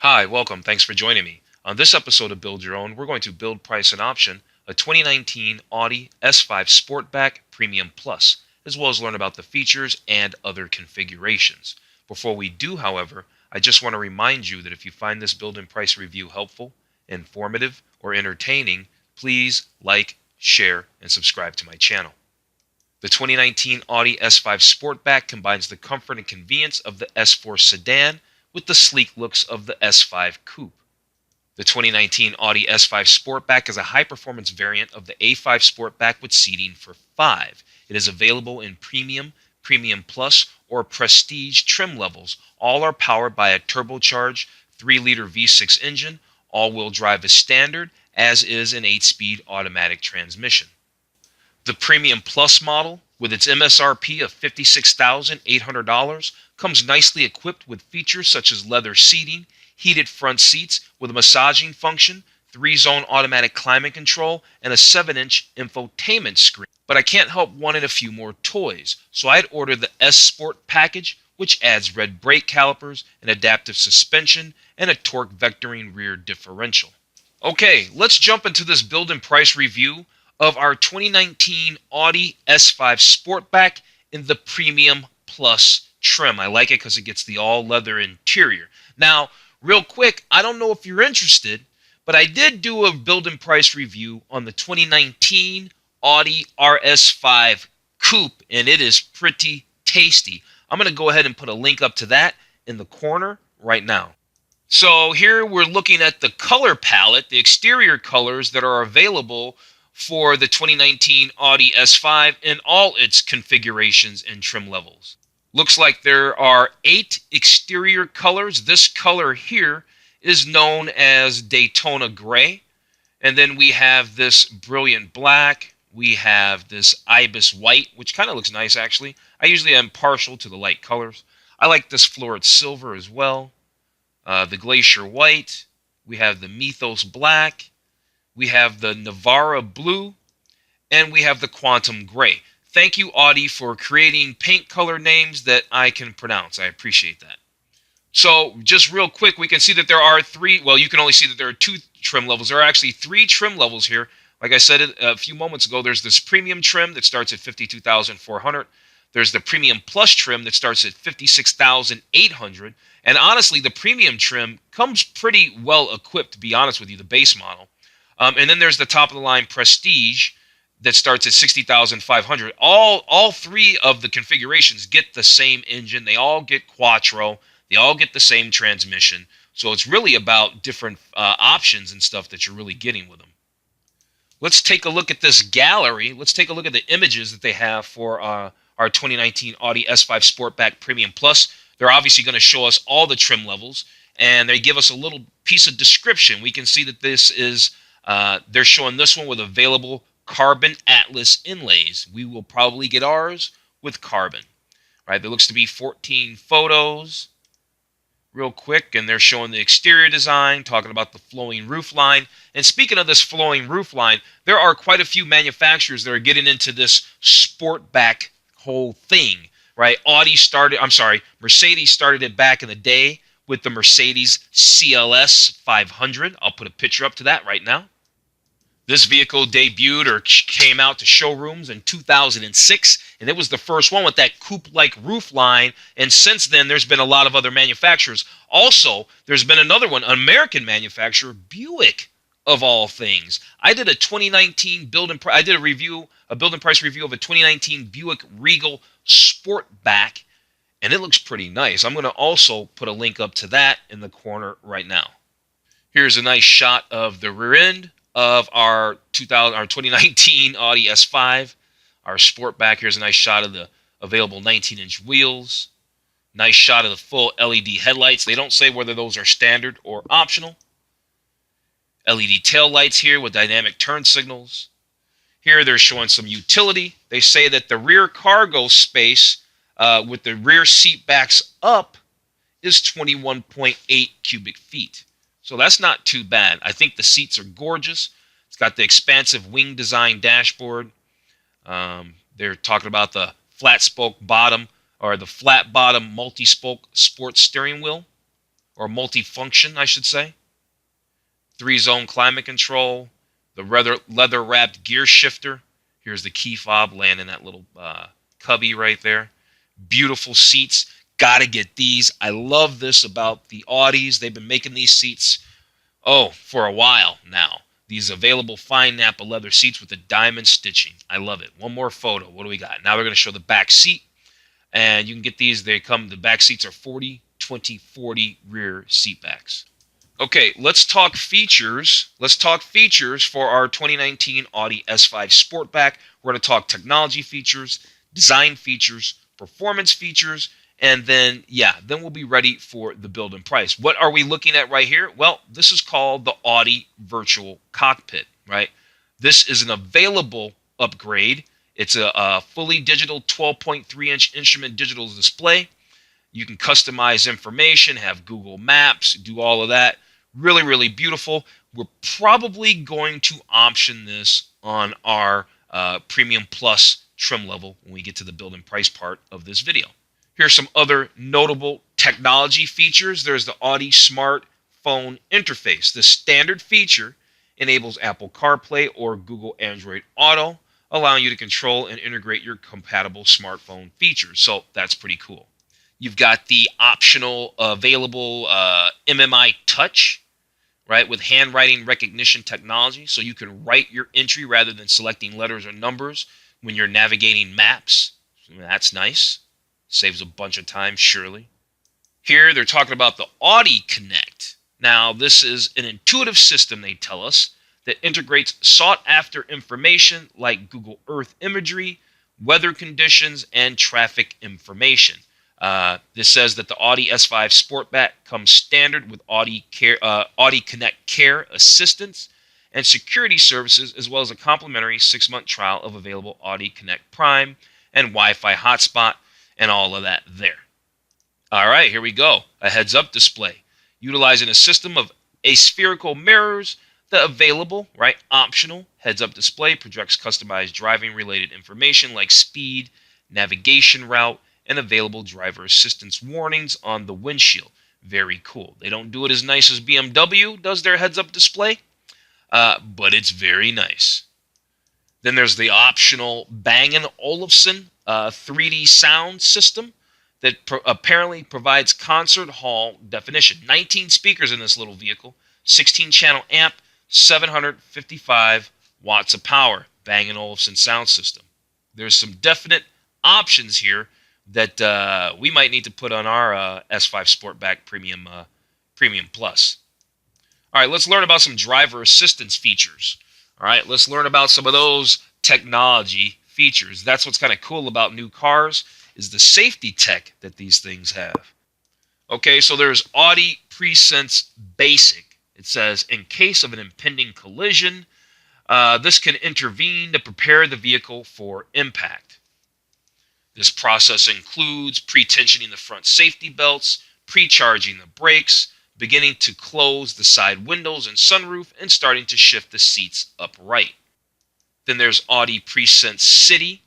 Hi, welcome. Thanks for joining me. On this episode of Build Your Own, we're going to build, price, and option a 2019 Audi S5 Sportback Premium Plus, as well as learn about the features and other configurations. Before we do, however, I just want to remind you that if you find this build and price review helpful, informative, or entertaining, please like, share, and subscribe to my channel. The 2019 Audi S5 Sportback combines the comfort and convenience of the S4 sedan with the sleek looks of the S5 coupe. The 2019 Audi S5 Sportback is a high-performance variant of the A5 Sportback with seating for 5. It is available in premium, premium plus, or prestige trim levels. All are powered by a turbocharged 3-liter V6 engine. All-wheel drive is standard, as is an 8-speed automatic transmission. The Premium Plus model, with its MSRP of $56,800, comes nicely equipped with features such as leather seating, heated front seats with a massaging function, 3-zone automatic climate control, and a 7-inch infotainment screen. But I can't help wanting a few more toys, so I'd order the S Sport package, which adds red brake calipers, an adaptive suspension, and a torque vectoring rear differential. Okay, let's jump into this build and price review of our 2019 Audi S5 Sportback in the Premium Plus trim. I like it because it gets the all-leather interior. Now, real quick, I don't know if you're interested, but I did do a build and price review on the 2019 Audi RS5 Coupe, and it is pretty tasty. I'm going to go ahead and put a link up to that in the corner right now. So here we're looking at the color palette, the exterior colors that are available for the 2019 Audi S5 in all its configurations and trim levels. Looks like there are 8 exterior colors. This color here is known as Daytona Gray. And then we have this brilliant black. We have this ibis white, which kind of looks nice actually. I usually am partial to the light colors. I like this florid silver as well. The glacier white. We have the mythos black. We have the Navara blue, and we have the quantum gray. Thank you, Audi, for creating paint color names that I can pronounce. I appreciate that. So just real quick, we can see that there are 3, well, you can only see that there are 2 trim levels. There are actually 3 trim levels here. Like I said a few moments ago, there's this premium trim that starts at $52,400. There's the premium plus trim that starts at $56,800. And honestly, the premium trim comes pretty well equipped, to be honest with you, the base model. And then there's the top-of-the-line Prestige that starts at $60,500. All 3 of the configurations get the same engine. They all get Quattro. They all get the same transmission. So it's really about different options and stuff that you're really getting with them. Let's take a look at this gallery. Let's take a look at the images that they have for our 2019 Audi S5 Sportback Premium Plus. They're obviously going to show us all the trim levels, and they give us a little piece of description. We can see that this is they're showing this one with available carbon Atlas inlays. We will probably get ours with carbon. Right? There looks to be 14 photos real quick, and they're showing the exterior design, talking about the flowing roof line. And speaking of this flowing roof line, there are quite a few manufacturers that are getting into this Sportback whole thing. Right? Mercedes started it back in the day with the Mercedes CLS 500. I'll put a picture up to that right now. This vehicle debuted or came out to showrooms in 2006, and it was the first one with that coupe-like roof line, and since then there's been a lot of other manufacturers. Also, there's been another one, an American manufacturer, Buick, of all things. I did a 2019 build and price review of a 2019 Buick Regal Sportback, and it looks pretty nice. I'm going to also put a link up to that in the corner right now. Here's a nice shot of the rear end of our 2019 Audi S5, our Sportback. Here's a nice shot of the available 19-inch wheels. Nice shot of the full LED headlights. They don't say whether those are standard or optional. LED tail lights here with dynamic turn signals. Here they're showing some utility. They say that the rear cargo space with the rear seat backs up is 21.8 cubic feet. So that's not too bad. I think the seats are gorgeous. It's got the expansive wing design dashboard. They're talking about the flat spoke bottom or the flat bottom multi-spoke sports steering wheel or multi-function, I should say. 3-zone climate control, the leather-wrapped gear shifter. Here's the key fob laying in that little cubby right there. Beautiful seats. Gotta get these. I love this about the Audis. They've been making these seats, for a while now. These available fine Napa leather seats with the diamond stitching. I love it. One more photo. What do we got? Now we're going to show the back seat. And you can get these. The back seats are 40, 20, 40 rear seat backs. Okay, let's talk features. Let's talk features for our 2019 Audi S5 Sportback. We're going to talk technology features, design features, performance features, and then we'll be ready for the build and price. What are we looking at right here? Well, this is called the Audi Virtual Cockpit, right? This is an available upgrade. It's a fully digital 12.3-inch instrument digital display. You can customize information, have Google Maps, do all of that. Really, really beautiful. We're probably going to option this on our Premium Plus trim level when we get to the build and price part of this video. Here's some other notable technology features. There's the Audi Smart Phone Interface. The standard feature enables Apple CarPlay or Google Android Auto, allowing you to control and integrate your compatible smartphone features. So that's pretty cool. You've got the optional available MMI Touch, right, with handwriting recognition technology. So you can write your entry rather than selecting letters or numbers when you're navigating maps. That's nice. Saves a bunch of time, surely. Here they're talking about the Audi Connect. Now, this is an intuitive system, they tell us, that integrates sought-after information like Google Earth imagery, weather conditions, and traffic information. This says that the Audi S5 Sportback comes standard with Audi Connect Care assistance and security services, as well as a complimentary 6-month trial of available Audi Connect Prime and Wi-Fi hotspot and all of that there. All right, here we go. A heads-up display. Utilizing a system of aspherical mirrors, the available, optional heads-up display projects customized driving-related information like speed, navigation route, and available driver assistance warnings on the windshield. Very cool. They don't do it as nice as BMW does their heads-up display, but it's very nice. Then there's the optional Bang & Olufsen 3D sound system that apparently provides concert hall definition. 19 speakers in this little vehicle, 16-channel amp, 755 watts of power. Bang & Olufsen sound system. There's some definite options here that we might need to put on our S5 Sportback Premium Plus. All right, let's learn about some driver assistance features. All right, let's learn about some of those technology features. That's what's kind of cool about new cars, is the safety tech that these things have. Okay, so there's Audi Presense Basic. It says, in case of an impending collision, this can intervene to prepare the vehicle for impact. This process includes pre-tensioning the front safety belts, pre-charging the brakes, beginning to close the side windows and sunroof, and starting to shift the seats upright. Then there's Audi Presense City,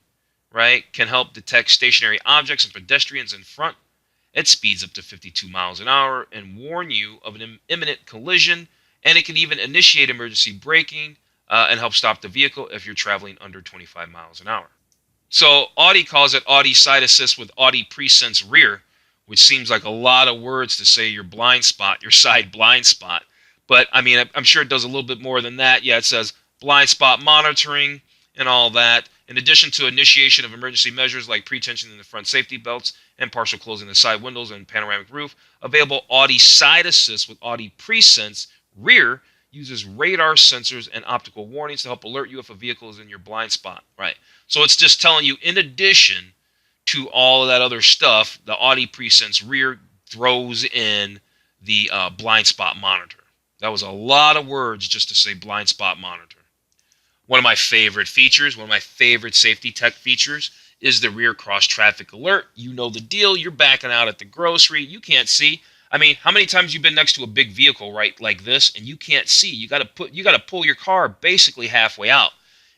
can help detect stationary objects and pedestrians in front at speeds up to 52 miles an hour and warn you of an imminent collision, and it can even initiate emergency braking and help stop the vehicle if you're traveling under 25 miles an hour. So Audi calls it Audi Side Assist with Audi Presense Rear, which seems like a lot of words to say your blind spot, your side blind spot. But, I mean, I'm sure it does a little bit more than that. Yeah, it says blind spot monitoring and all that. In addition to initiation of emergency measures like pre-tensioning the front safety belts and partial closing the side windows and panoramic roof, available Audi Side Assist with Audi Presense Rear uses radar sensors and optical warnings to help alert you if a vehicle is in your blind spot. So it's just telling you, in addition to all of that other stuff, the Audi Presense Rear throws in the blind spot monitor. That was a lot of words just to say blind spot monitor. One of my favorite features, one of my favorite safety tech features is the rear cross traffic alert. You know the deal. You're backing out at the grocery. You can't see. I mean, how many times you've been next to a big vehicle, like this, and you can't see? You got to pull your car basically halfway out,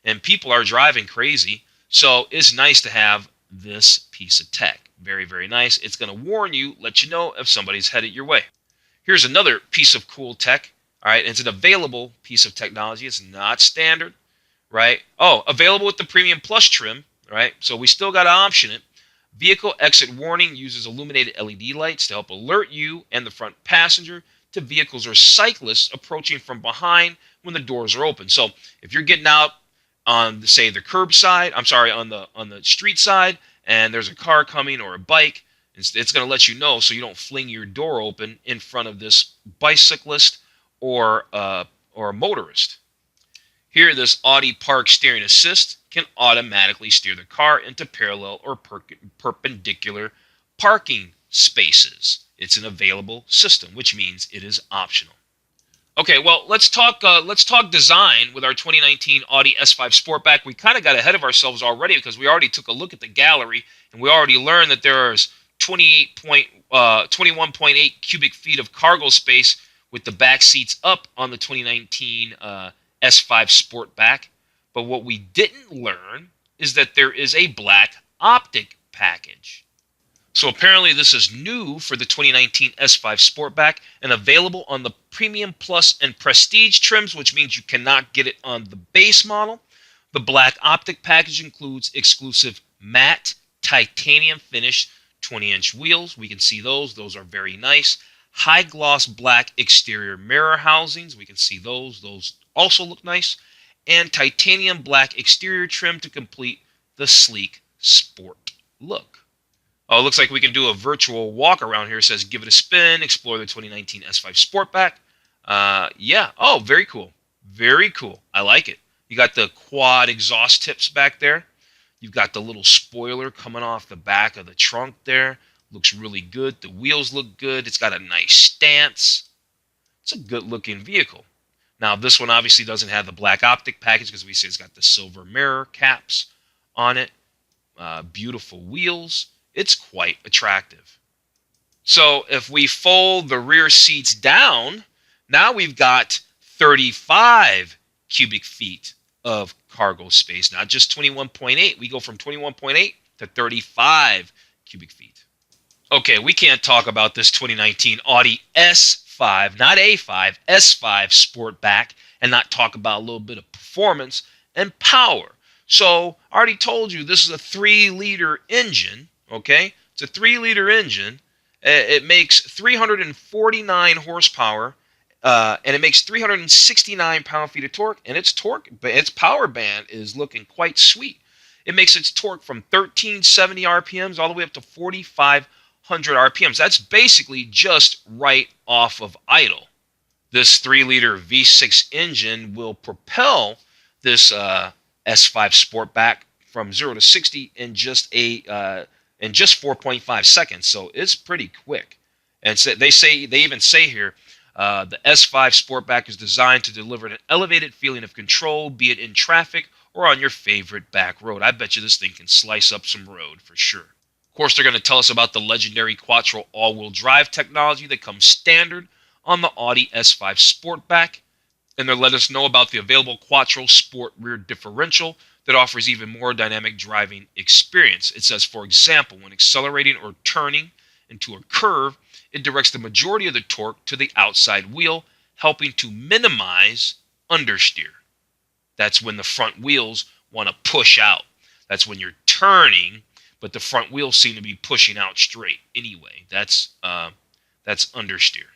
and people are driving crazy. So it's nice to have this piece of tech. Very, very nice. It's going to warn you, let you know if somebody's headed your way. Here's another piece of cool tech. All right, it's an available piece of technology. It's not standard, right? Oh, available with the Premium Plus trim, right? So we still got to option it. Vehicle exit warning uses illuminated LED lights to help alert you and the front passenger to vehicles or cyclists approaching from behind when the doors are open. So if you're getting out on, say, the curb side, on the street side, and there's a car coming or a bike, it's going to let you know so you don't fling your door open in front of this bicyclist or a motorist. Here, this Audi Park Steering Assist can automatically steer the car into parallel or perpendicular parking spaces. It's an available system, which means it is optional. Okay, well, let's talk design with our 2019 Audi S5 Sportback. We kind of got ahead of ourselves already because we already took a look at the gallery and we already learned that there's 21.8 cubic feet of cargo space with the back seats up on the 2019 S5 Sportback. But what we didn't learn is that there is a black Optic package. So apparently this is new for the 2019 S5 Sportback and available on the Premium Plus and Prestige trims, which means you cannot get it on the base model. The black Optic package includes exclusive matte titanium finish 20-inch wheels. We can see those. Those are very nice. High gloss black exterior mirror housings. We can see those. Those also look nice. And titanium black exterior trim to complete the sleek sport look. Oh, it looks like we can do a virtual walk around here. It says, give it a spin, explore the 2019 S5 Sportback. Yeah. Oh, very cool. Very cool. I like it. You got the quad exhaust tips back there. You've got the little spoiler coming off the back of the trunk there. Looks really good. The wheels look good. It's got a nice stance. It's a good-looking vehicle. Now, this one obviously doesn't have the black Optic package because we say it's got the silver mirror caps on it. Beautiful wheels. It's quite attractive. So if we fold the rear seats down, now we've got 35 cubic feet of cargo space, not just 21.8. We go from 21.8 to 35 cubic feet. Okay, we can't talk about this 2019 Audi S5, not A5, S5 Sportback, and not talk about a little bit of performance and power. So I already told you this is a 3-liter engine. Okay, it's a 3-liter engine. It makes 349 horsepower, and it makes 369 pound-feet of torque. And its power band is looking quite sweet. It makes its torque from 1370 RPMs all the way up to 4,500 RPMs. That's basically just right off of idle. This 3-liter V6 engine will propel this S5 Sportback from 0 to 60 in just 4.5 seconds, so it's pretty quick. And so they even say here, the S5 Sportback is designed to deliver an elevated feeling of control, be it in traffic or on your favorite back road. I bet you this thing can slice up some road for sure. Of course, they're going to tell us about the legendary Quattro all-wheel drive technology that comes standard on the Audi S5 Sportback, and they'll let us know about the available Quattro Sport rear differential that offers even more dynamic driving experience. It says, for example, when accelerating or turning into a curve, it directs the majority of the torque to the outside wheel, helping to minimize understeer. That's when the front wheels want to push out. That's when you're turning, but the front wheels seem to be pushing out straight. Anyway, that's understeer.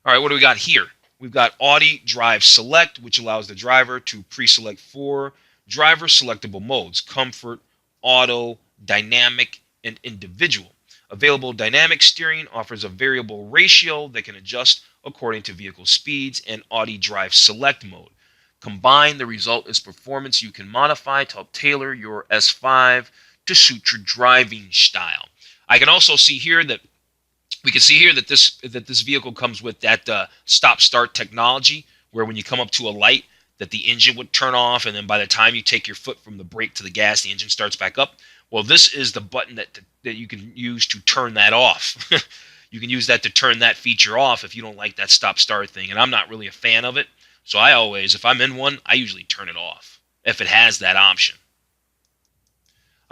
All right, what do we got here? We've got Audi Drive Select, which allows the driver to pre-select 4 driver selectable modes: comfort, auto, dynamic, and individual. Available dynamic steering offers a variable ratio that can adjust according to vehicle speeds and Audi Drive Select mode. Combined, the result is performance you can modify to help tailor your S5 to suit your driving style. I can also see here that this vehicle comes with that stop-start technology, where when you come up to a light, that the engine would turn off, and then by the time you take your foot from the brake to the gas, the engine starts back up. Well, this is the button that you can use to turn that off. You can use that to turn that feature off if you don't like that stop-start thing, and I'm not really a fan of it. So I always, if I'm in one, I usually turn it off if it has that option.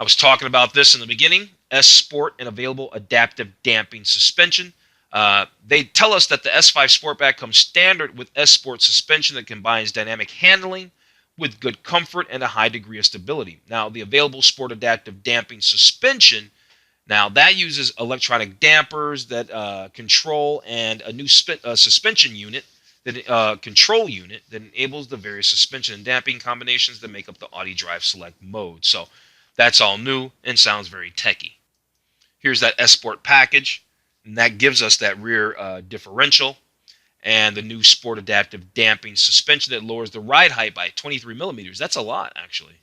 I was talking about this in the beginning. S Sport and available adaptive damping suspension. They tell us that the S5 Sportback comes standard with S Sport suspension that combines dynamic handling with good comfort and a high degree of stability. Now, the available Sport Adaptive damping suspension, now that uses electronic dampers that control and a new suspension unit, that control unit that enables the various suspension and damping combinations that make up the Audi Drive Select mode. So that's all new and sounds very techy. Here's that S Sport package, and that gives us that rear differential and the new Sport Adaptive damping suspension that lowers the ride height by 23 millimeters. That's a lot, actually.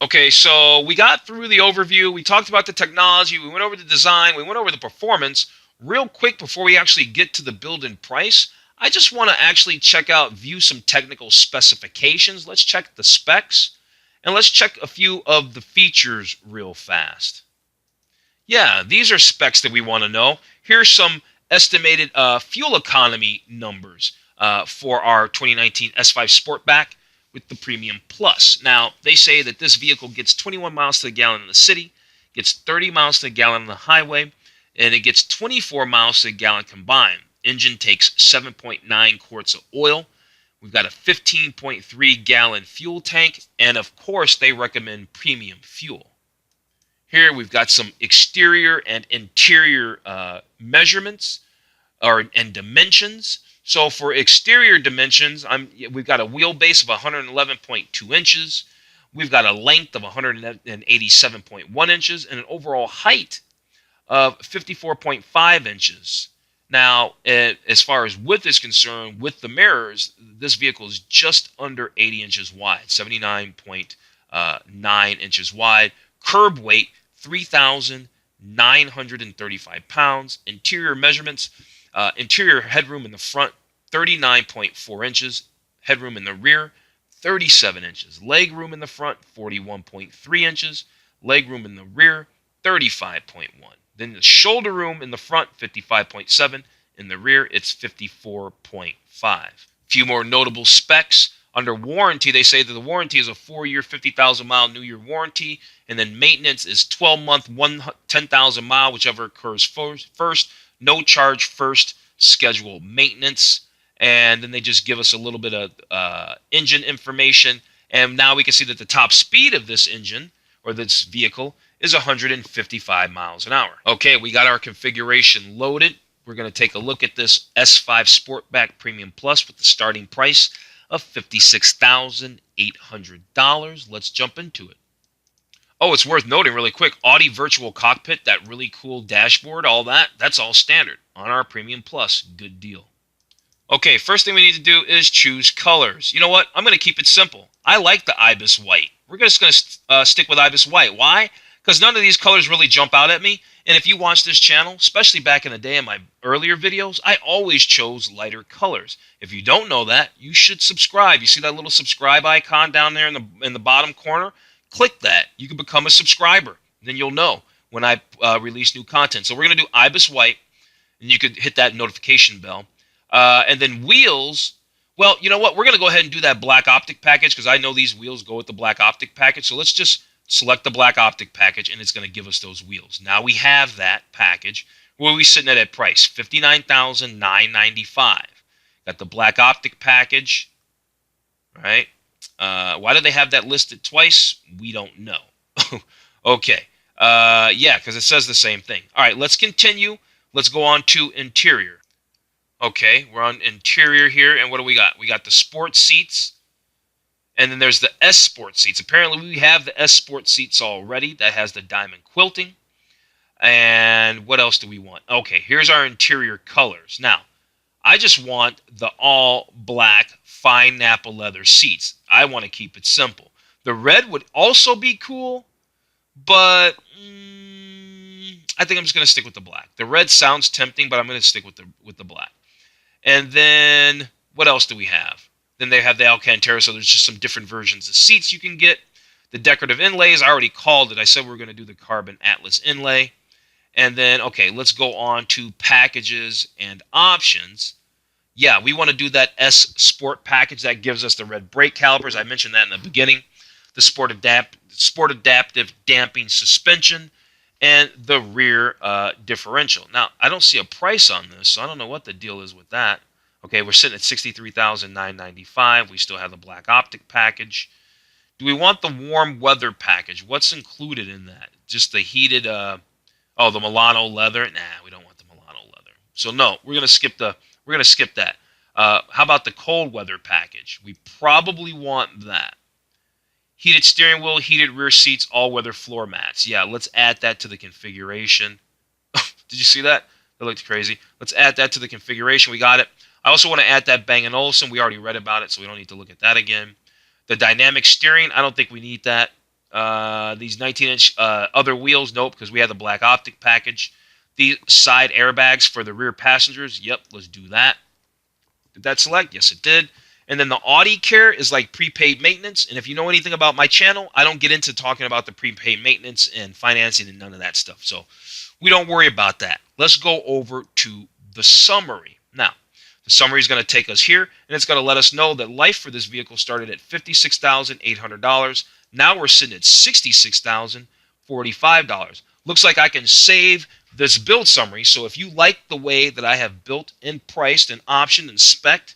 Okay, so we got through the overview. We talked about the technology. We went over the design. We went over the performance. Real quick, before we actually get to the build and price, I just want to actually view some technical specifications. Let's check the specs, and let's check a few of the features real fast. Yeah, these are specs that we want to know. Here's some estimated fuel economy numbers for our 2019 S5 Sportback with the Premium Plus. Now, they say that this vehicle gets 21 miles to the gallon in the city, gets 30 miles to the gallon on the highway, and it gets 24 miles to the gallon combined. Engine takes 7.9 quarts of oil. We've got a 15.3 gallon fuel tank, and of course, they recommend premium fuel. Here we've got some exterior and interior measurements and dimensions. So for exterior dimensions, we've got a wheelbase of 111.2 inches. We've got a length of 187.1 inches and an overall height of 54.5 inches. Now, as far as width is concerned, with the mirrors, this vehicle is just under 80 inches wide, 79.9 inches wide. Curb weight, 3,935 pounds. Interior measurements, interior headroom in the front, 39.4 inches. Headroom in the rear, 37 inches. Leg room in the front, 41.3 inches. Leg room in the rear, 35.1. Then the shoulder room in the front, 55.7. In the rear, it's 54.5. A few more notable specs. Under warranty, they say that the warranty is a 4-year, 50,000-mile new year warranty, and then maintenance is 12-month, 10,000-mile, whichever occurs first. No charge first, schedule maintenance. And then they just give us a little bit of engine information. And now we can see that the top speed of this engine, or this vehicle, is 155 miles an hour. Okay, we got our configuration loaded. We're going to take a look at this S5 Sportback Premium Plus with the starting price of $56,800. Let's jump into it. Oh, it's worth noting really quick, Audi Virtual Cockpit, that really cool dashboard, that's all standard on our Premium Plus. Good deal. Okay, first thing we need to do is choose colors. You know what? I'm going to keep it simple. I like the Ibis White. We're just going to stick with Ibis White. Why? Because none of these colors really jump out at me. And if you watch this channel, especially back in the day in my earlier videos, I always chose lighter colors. If you don't know that, you should subscribe. You see that little subscribe icon down there in the bottom corner? Click that. You can become a subscriber. Then you'll know when I release new content. So we're going to do Ibis White, and you could hit that notification bell. And then wheels, well, you know what? We're going to go ahead and do that black Optic package because I know these wheels go with the black Optic package. So let's just select the black Optic package, and it's going to give us those wheels. Now we have that package. Where are we sitting at price? $59,995. Got the black Optic package, right? Why do they have that listed twice? We don't know. Okay. Yeah, because it says the same thing. All right, let's continue. Let's go on to interior. Okay, we're on interior here, and what do we got? We got the sport seats. And then there's the S Sport seats. Apparently, we have the S Sport seats already. That has the diamond quilting. And what else do we want? Okay, here's our interior colors. Now, I just want the all-black fine Nappa leather seats. I want to keep it simple. The red would also be cool, but I think I'm just going to stick with the black. The red sounds tempting, but I'm going to stick with the black. And then, what else do we have? Then they have the Alcantara, so there's just some different versions of seats you can get. The decorative inlays, I already called it. I said we were going to do the carbon Atlas inlay. And then, okay, let's go on to packages and options. Yeah, we want to do that S Sport package. That gives us the red brake calipers. I mentioned that in the beginning. The Sport Adaptive damping suspension. and the rear differential. Now, I don't see a price on this, so I don't know what the deal is with that. Okay, we're sitting at $63,995. We still have the black Optic package. Do we want the warm weather package? What's included in that? Just the heated, the Milano leather? Nah, we don't want the Milano leather. So no, we're gonna skip that. How about the cold weather package? We probably want that. Heated steering wheel, heated rear seats, all-weather floor mats. Yeah, let's add that to the configuration. Did you see that? That looked crazy. Let's add that to the configuration. We got it. I also want to add that Bang & Olufsen. We already read about it, so we don't need to look at that again. The dynamic steering, I don't think we need that. These 19-inch other wheels, nope, because we have the black Optic package. The side airbags for the rear passengers, yep, let's do that. Did that select? Yes, it did. And then the Audi Care is like prepaid maintenance. And if you know anything about my channel, I don't get into talking about the prepaid maintenance and financing and none of that stuff. So we don't worry about that. Let's go over to the summary. Now, the summary is going to take us here, and it's going to let us know that life for this vehicle started at $56,800. Now we're sitting at $66,045. Looks like I can save this build summary. So if you like the way that I have built and priced and optioned and spec'd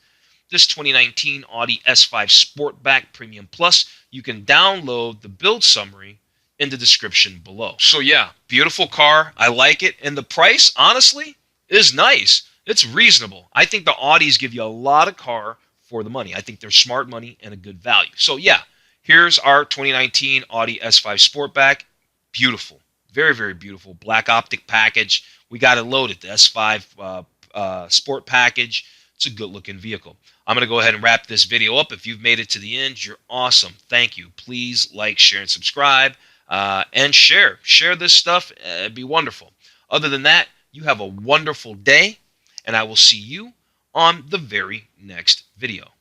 this 2019 Audi S5 Sportback Premium Plus, you can download the build summary in the description below. So yeah, beautiful car. I like it. And the price, honestly, is nice. It's reasonable. I think the Audis give you a lot of car for the money. I think they're smart money and a good value. So yeah, here's our 2019 Audi S5 Sportback. Beautiful. Very, very beautiful. Black Optic package. We got it loaded. The S5 Sport package. It's a good-looking vehicle. I'm going to go ahead and wrap this video up. If you've made it to the end, you're awesome. Thank you. Please like, share, and subscribe. And share. Share this stuff. It'd be wonderful. Other than that, you have a wonderful day, and I will see you on the very next video.